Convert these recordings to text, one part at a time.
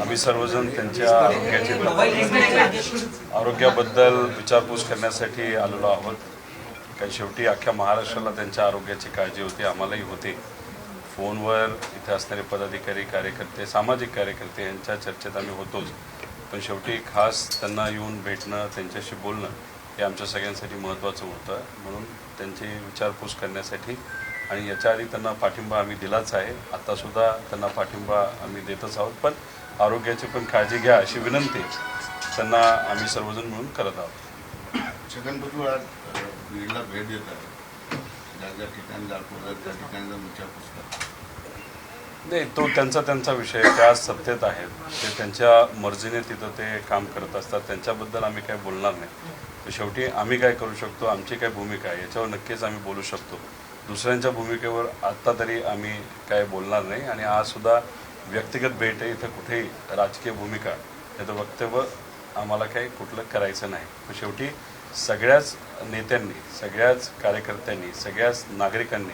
आम्ही सर्वजण त्यांच्या आरोग्याबद्दल विचारपूस करण्यासाठी आलेलो आहोत। काही शेवटी अख्ख्या महाराष्ट्राला त्यांच्या आरोग्याची काळजी होती, आम्हालाही होती। फोनवर इथे असणारे पदाधिकारी, कार्यकर्ते, सामाजिक कार्यकर्ते यांच्या चर्चेत आम्ही होतोच, पण शेवटी खास त्यांना येऊन भेटणं, त्यांच्याशी बोलणं हे आमच्या सगळ्यांसाठी महत्त्वाचं होतं। म्हणून त्यांची विचारपूस करण्यासाठी आणि याच्या आधी त्यांना पाठिंबा आम्ही दिलाच आहे, आतासुद्धा त्यांना पाठिंबा आम्ही देतच आहोत, पण आरोग्याची पण काळजी घ्या अशी विनंती त्यांना आम्ही सर्वजण मिळून करत आहोत। छगन भुजबळ बीडला भेट देतात, ज्या ठिकाणी दाखवतात त्या ठिकाणी विचारपूस करतात। नाही, तो त्यांचा विषय, त्या सत्तेत आहेत, ते त्यांच्या मर्जीने तिथं ते काम करत असतात, त्यांच्याबद्दल आम्ही काय बोलणार नाही। शेवटी आम्ही काय करू शकतो, आमची काय भूमिका आहे याच्यावर नक्कीच आम्ही बोलू शकतो। दुसऱ्यांच्या भूमिकेवर आत्ता तरी आम्ही काय बोलणार नाही। आणि आज सुद्धा व्यक्तिगत भेट आहे, इथं कुठेही राजकीय भूमिका याचं वक्तव्य आम्हाला काही कुठलं करायचं नाही। पण शेवटी सगळ्याच नेत्यांनी, सगळ्याच कार्यकर्त्यांनी, सगळ्याच नागरिकांनी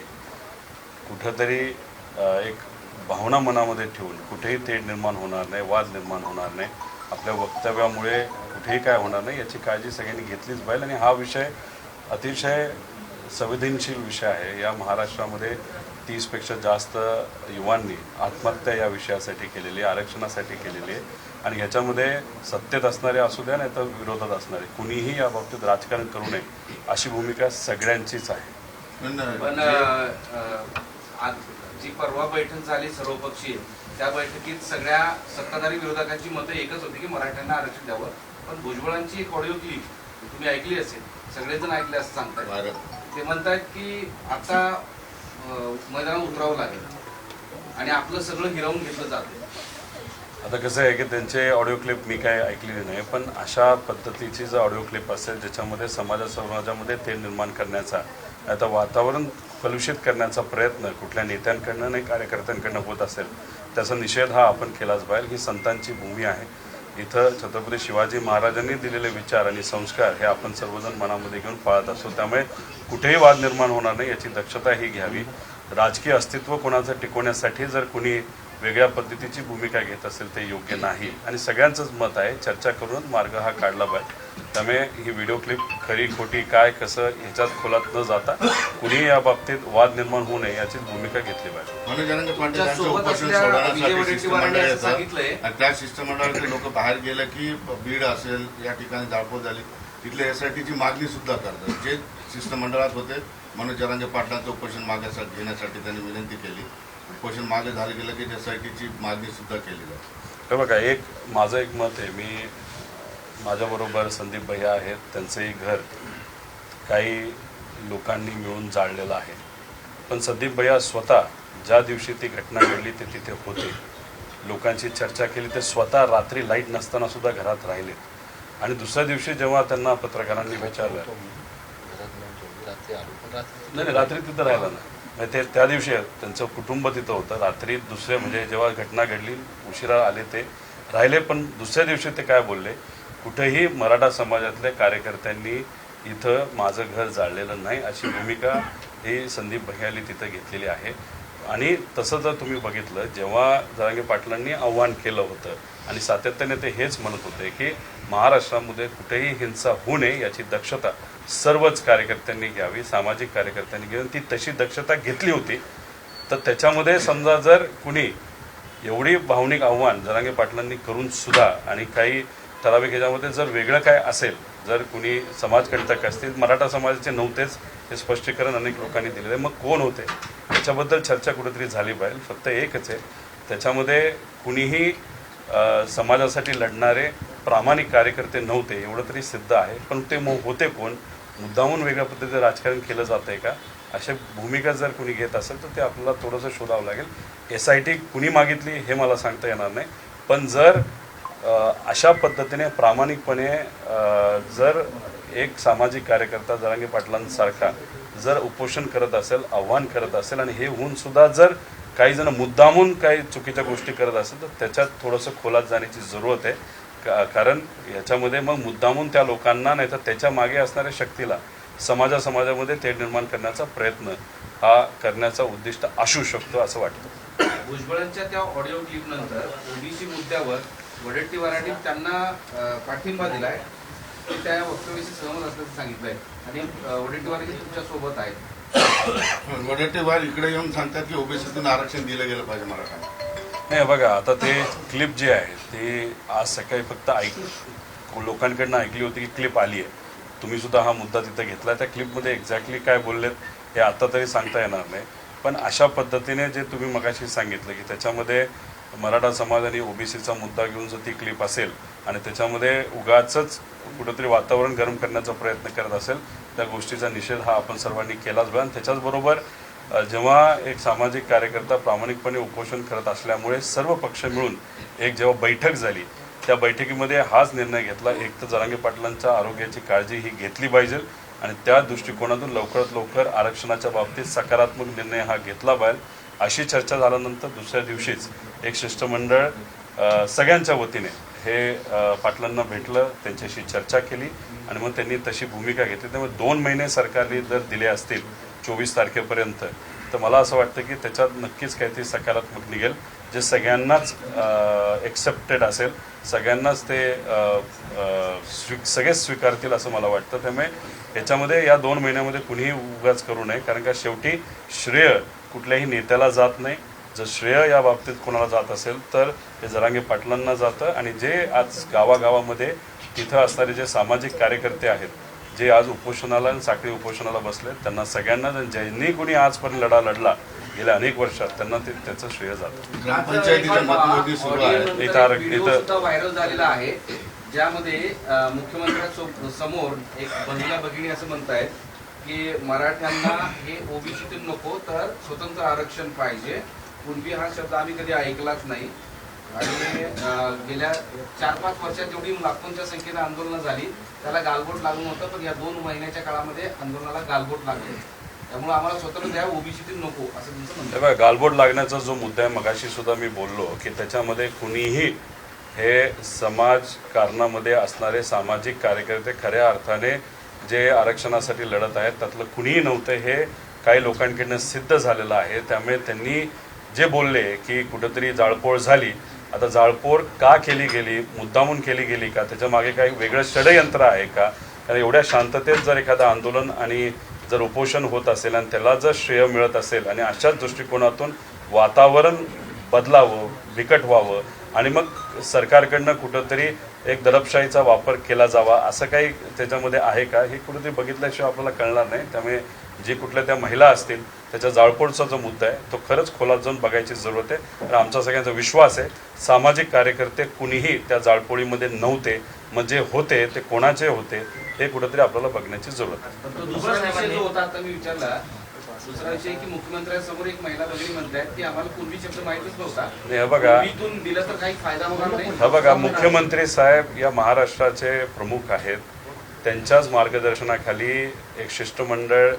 कुठंतरी एक भावना मनामध्ये ठेवून कुठेही तेढ निर्माण होणार नाही, वाद निर्माण होणार नाही, आपल्या वक्तव्यामुळे कुठेही काय होणार नाही याची काळजी सगळ्यांनी घेतलीच पाहिजे। आणि हा विषय अतिशय संवेदनशील विषय आहे। या महाराष्ट्रामध्ये 30पेक्षा जास्त युवांनी आत्महत्या या विषयासाठी केलेली, आरक्षणासाठी केलेली आहे। आणि ह्याच्यामध्ये सत्तेत असणारे असू द्या नाही तर विरोधात असणारे, कुणीही या बाबतीत राजकारण करू नये अशी भूमिका सगळ्यांचीच आहे। पण आज जी परवा बैठक झाली सर्वपक्षीय, त्या बैठकीत सगळ्या सत्ताधारी विरोधकांची मतं एकच होती की मराठ्यांना आरक्षण द्यावं। पण भुजबळांची एक ऑडिओ क्लिप तुम्ही ऐकली असेल, सगळेजण ऐकले असं सांगतायत, ते म्हणतात की आता मैदानात उतरावं लागेल आणि आपलं सगळं हिरावून घेतलं जातं। आता कसं आहे की त्यांचे ऑडिओ क्लिप मी काय ऐकलेली नाही, पण अशा पद्धतीची जर ऑडिओ क्लिप असेल ज्याच्यामध्ये समाजामध्ये ते निर्माण करण्याचा, आता वातावरण कलुषित करण्याचा प्रयत्न कुठल्या नेत्यांकडनं नाही कार्यकर्त्यांकडनं होत असेल, त्याचा निषेध हा आपण केलाच पाहिजे। ही संतांची भूमी आहे, इथं छत्रपती शिवाजी महाराजांनी दिलेले विचार आणि संस्कार हे आपण सर्वजण मनामध्ये घेऊन पाळत असतो, त्यामुळे कुठेही वाद निर्माण होणार नाही याची दक्षता ही घ्यावी। राजकीय अस्तित्व कोणाचं टिकवण्यासाठी जर कुणी वेगळ्या पद्धतीची भूमिका घेत असेल ते योग्य नाही आणि सगळ्यांचंच मत आहे, चर्चा करूनच मार्ग हा काढला पाहिजे। त्यामुळे ही व्हिडिओ क्लिप खरी खोटी काय कसं ह्याच्यात खोलात न जाता कुणी या बाबतीत वाद निर्माण होऊ नये याची भूमिका घेतली पाहिजे। त्या शिष्टमंडळाचे लोक बाहेर गेले की बीड असेल या ठिकाणी जाळपोळ झाली, तिथल्या SITची मागणी सुद्धा करतात। जे शिष्टमंडळात होते मनोज जरांगे पाटलांचं उपोषण मागे घेण्यासाठी त्यांनी विनंती केली, उपोषण मागे झालं गेलं की SITची मागणी सुद्धा केली जाते। हे बघा, माझं एक मत आहे, मी माझ्याबरोबर संदीप भैया आहेत, त्यांचंही घर काही लोकांनी मिळून जाळलेलं आहे, पण संदीप भैया स्वतः ज्या दिवशी ती घटना घडली ते तिथे होते, लोकांची चर्चा केली, ते स्वतः रात्री लाईट नसताना सुद्धा घरात राहिले। आणि दुसऱ्या दिवशी जेव्हा त्यांना पत्रकारांनी विचारलं, नाही रात्री तिथं राहिला ना, ते त्या दिवशी त्यांचं कुटुंब तिथं होतं, रात्री दुसरे म्हणजे जेव्हा घटना घडली उशिरा आले ते राहिले, पण दुसऱ्या दिवशी ते काय बोलले, कुठेही मराठा समाजातल्या कार्यकर्त्यांनी इथं माझं घर जाळलेलं नाही अशी भूमिका ही संदीप भैयानी तिथं घेतलेली आहे। आणि तसं जर तुम्ही बघितलं, जेव्हा जरांगे पाटलांनी आव्हान केलं होतं आणि सातत्याने ते हेच म्हणत होते की महाराष्ट्रामध्ये कुठेही हिंसा होऊ नये याची दक्षता सर्वच कार्यकर्त्यांनी घ्यावी, सामाजिक कार्यकर्त्यांनी घ्यावी, ती तशी दक्षता घेतली होती। तर त्याच्यामध्ये समजा जर कुणी एवढी भावनिक आव्हान जरांगे पाटलांनी करून सुद्धा आणि काही ठराविक ह्याच्यामध्ये जर वेगळं काय असेल, जर कुणी समाजकंटक असतील, मराठा समाजाचे नव्हतेच हे स्पष्टीकरण अनेक लोकांनी दिलेलं आहे, मग कोण होते याच्याबद्दल चर्चा कुठेतरी झाली पाहिजे। फक्त एकच आहे, त्याच्यामध्ये कुणीही समाजासाठी लढणारे प्रामाणिक कार्यकर्ते नव्हते एवढं तरी सिद्ध आहे, पण ते होते कोण, मुद्दामून वेगळ्या पद्धतीचं राजकारण केलं जातंय का, अशा भूमिका जर कुणी घेत असेल तर ते आपल्याला थोडंसं शोधावं लागेल। SIT कुणी मागितली हे मला सांगता येणार नाही, पण जर अशा पद्धतीने प्रामाणिकपणे जर एक सामाजिक कार्यकर्ता जरांगे पाटलांसारखा जर उपोषण करत असेल, आव्हान करत असेल आणि हे होऊन सुद्धा जर काही जण मुद्दामून काही चुकीच्या गोष्टी करत असेल तर त्याच्यात थोडंसं खोलात जाण्याची जरूरत आहे। कारण याच्यामध्ये मग मुद्दामून त्या लोकांना नाही तर त्याच्या मागे असणाऱ्या शक्तीला समाजामध्ये तेढ निर्माण करण्याचा प्रयत्न हा करण्याचा उद्दिष्ट असू शकतो असं वाटतं। भुजबळांच्या त्या ऑडिओ क्लिप नंतर ओबीसी मुद्द्यावर वडेट्टीवारांनी त्यांना पाठिंबा दिलाय, ते त्या वक्तव्याशी सहमत असल्याचं सांगितलंय आणि वडेट्टीवारही तुमच्या सोबत आहेत. वडेट्टीवार इकडे येऊन सांगतात की ओबीसीतून आरक्षण दिलं गेलं पाहिजे मराठ्यांना. नाही बघा, आता ते क्लिप जी आहे ते आज सकाळी फक्त लोकांकडनं ऐकली होती की क्लिप आली आहे. तुम्ही सुद्धा हा मुद्दा तिथं घेतला. त्या क्लिपमध्ये एक्झॅक्टली काय बोललेत हे आता तरी सांगता येणार नाही, पण अशा पद्धतीने जे तुम्ही मगाशी सांगितलं की त्याच्यामध्ये मराठा समाज आणि ओबीसीचा मुद्दा घेऊन जर ती क्लिप असेल आणि त्याच्यामध्ये उगाचच कुठंतरी वातावरण गरम करण्याचा प्रयत्न करत असेल, त्या गोष्टीचा निषेध हा आपण सर्वांनी केलाच पाहिजे. आणि त्याच्याचबरोबर जेव्हा एक सामाजिक कार्यकर्ता प्रामाणिकपणे उपोषण करत असल्यामुळे सर्व पक्ष मिळून एक जेव्हा बैठक झाली, त्या बैठकीमध्ये हाच निर्णय घेतला, एक तर जरांगे पाटलांच्या आरोग्याची काळजी ही घेतली पाहिजे आणि त्या दृष्टिकोनातून लवकरात लवकर आरक्षणाच्या बाबतीत सकारात्मक निर्णय हा घेतला पाहिजे. अशी चर्चा झाल्यानंतर दुसऱ्या दिवशीच एक शिष्टमंडळ सगळ्यांच्या वतीने हे पाटलांना भेटलं, त्यांच्याशी चर्चा केली आणि मग त्यांनी तशी भूमिका घेतली. त्यामुळे 2 महिने सरकारने जर दिले असतील 24 तारखेपर्यंत, तर मला असं वाटतं की त्याच्यात नक्कीच काहीतरी सकारात्मक निघेल, जे सगळ्यांनाच एक्सेप्टेड असेल, सगळ्यांनाच ते सगळेच स्वीकारतील असं मला वाटतं. त्यामुळे याच्यामध्ये या 2 महिन्यामध्ये कुणीही उगाच करू नये, कारण का शेवटी श्रेय कुठल्याही नेत्याला जात नाही. जर श्रेय या बाबतीत कोणाला जात असेल तर ते जरांगे पाटलांना जातं आणि जे आज गावागावामध्ये तिथं असणारे जे सामाजिक कार्यकर्ते आहेत, जे आज उपोषणाला आणि साखळी उपोषणाला बसले, त्यांना सगळ्यांना ज्यांनी कोणी आजपर्यंत लढा लढला गेल्या अनेक वर्षात, त्यांना ते त्याचं श्रेय जातं. ग्रामपंचायतीच्या मतमोजणी सुरू आहे. व्हिडिओ सुद्धा व्हायरल झालेला आहे, ज्यामध्ये मुख्यमंत्र्यांसमोर एक बहिणा भगिनी असं म्हणतायत की मराठ्यांना हे ओबीसीतून नको तर स्वतंत्र आरक्षण पाहिजे. पूर्वी हा शब्द आम्ही कधी ऐकलाच नाही आणि गेल्या 4-5 वर्षात जेवढी लाखोंच्या संख्येने आंदोलनं झाली त्याला गालबोट लागून होतं, पण या 2 महिन्याच्या काळामध्ये आंदोलनाला गालबोट लागले. त्यामुळे आम्हाला स्वतंत्र द्या, ओबीसीतून नको असं तुमचं म्हणणं आहे. गालबोट लागण्याचा जो मुद्दा आहे, मगाशी सुद्धा मी बोललो की त्याच्यामध्ये कुणीही हे समाजकारणामध्ये असणारे सामाजिक कार्यकर्ते खऱ्या अर्थाने जे आरक्षणासाठी लढत आहेत त्यातलं कुणीही नव्हतं, हे काही लोकांकडनं सिद्ध झालेलं आहे. त्यामुळे त्यांनी जे बोलले की कुठंतरी जाळपोळ झाली, आता जाळपोळ का केली गेली, मुद्दामून केली गेली का, त्याच्या मागे काही वेगळं षडयंत्र आहे का? कारण एवढ्या शांततेत जर एखादं आंदोलन आणि जर उपोषण होत असेल आणि त्याला जर श्रेय मिळत असेल आणि अशाच दृष्टिकोनातून वातावरण बदलावं, बिकट व्हावं आणि मग सरकारकडनं कुठंतरी एक दडपशाहीचा वापर केला जावा, असं काही त्याच्यामध्ये आहे का, हे कुठेतरी बघितल्याशिवाय आपल्याला कळणार नाही. त्यामुळे जे कुठल्या त्या महिला असतील त्याच्या जाळपोळचा जो मुद्दा आहे तो खरंच खोलात जाऊन बघायची जरूरत आहे. आणि आमचा सगळ्यांचा विश्वास आहे सामाजिक कार्यकर्ते कुणीही त्या जाळपोळीमध्ये नव्हते, मग जे होते ते कोणाचे होते हे कुठेतरी आपल्याला बघण्याची जरूरत आहे. तो दुसरा विषय जो होता आता मी विचारला, दुसरा विषय की मुख्यमंत्र्यांसमोर एक महिला भगिनी म्हणतात की आम्हाला पूर्वी शब्द माहितीच नव्हता, हे बघा, पूर्वीतून दिलं तर काही फायदा होणार नाही. हा बघा, मुख्यमंत्री साहेब या महाराष्ट्राचे प्रमुख आहेत, त्यांच्याच मार्गदर्शनाखाली एक शिष्टमंडळ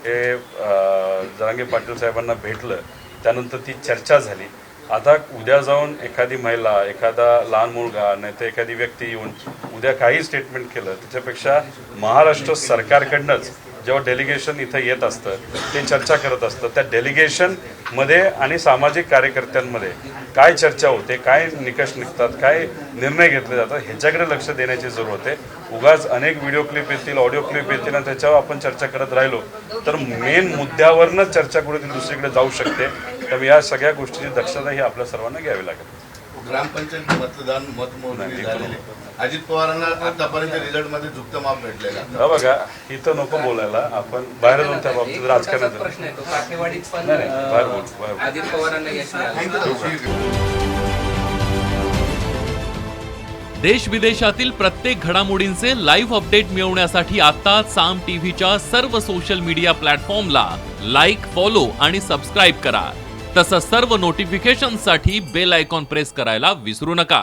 हे जरांगे पाटील साहेबांना भेटलं, त्यानंतर ती चर्चा झाली. आता उद्या जाऊन एखादी महिला, एखादा लहान मुलगा, नाही तर एखादी व्यक्ती येऊन उद्या काही स्टेटमेंट केलं, त्याच्यापेक्षा महाराष्ट्र सरकारकडनंच जेव्हा डेलिगेशन इथं येत असतं ते चर्चा करत असतं, त्या डेलिगेशनमध्ये आणि सामाजिक कार्यकर्त्यांमध्ये काय चर्चा होते, काय निकष निघतात, काय निर्णय घेतले जातात, ह्याच्याकडे लक्ष देण्याची जरूरत आहे. उगाच अनेक व्हिडिओ क्लिप येतील, ऑडिओ क्लिप येतील आणि त्याच्यावर आपण चर्चा करत राहिलो तर मेन मुद्द्यावरनंच चर्चा कुठेतरी दुसरीकडे जाऊ शकते. त्यामुळे या सगळ्या गोष्टीची दक्षता ही आपल्या सर्वांना घ्यावी लागेल. ग्रामपंचायत मतदान मतमोजणी झालेली, अजित पवारांना आतापर्यंत रिझल्टमध्ये झुकतं माप भेटलेलं. हा बघा, इथं नको बोलायला, आपण बाहेर जाऊन त्या बाबतीत राजकारणात प्रश्न आहे तो काठेवाडीत पण बाहेर बोल. अजित पवारांना यश मिळालं. देश विदेशातील प्रत्येक घडामोडींचे लाईव्ह अपडेट मिळवण्यासाठी आता साम टीव्हीच्या सर्व सोशल मीडिया प्लॅटफॉर्मला लाईक, फॉलो आणि सबस्क्राईब करा. तसंच सर्व नोटिफिकेशनसाठी बेल आयकॉन प्रेस करायला विसरू नका.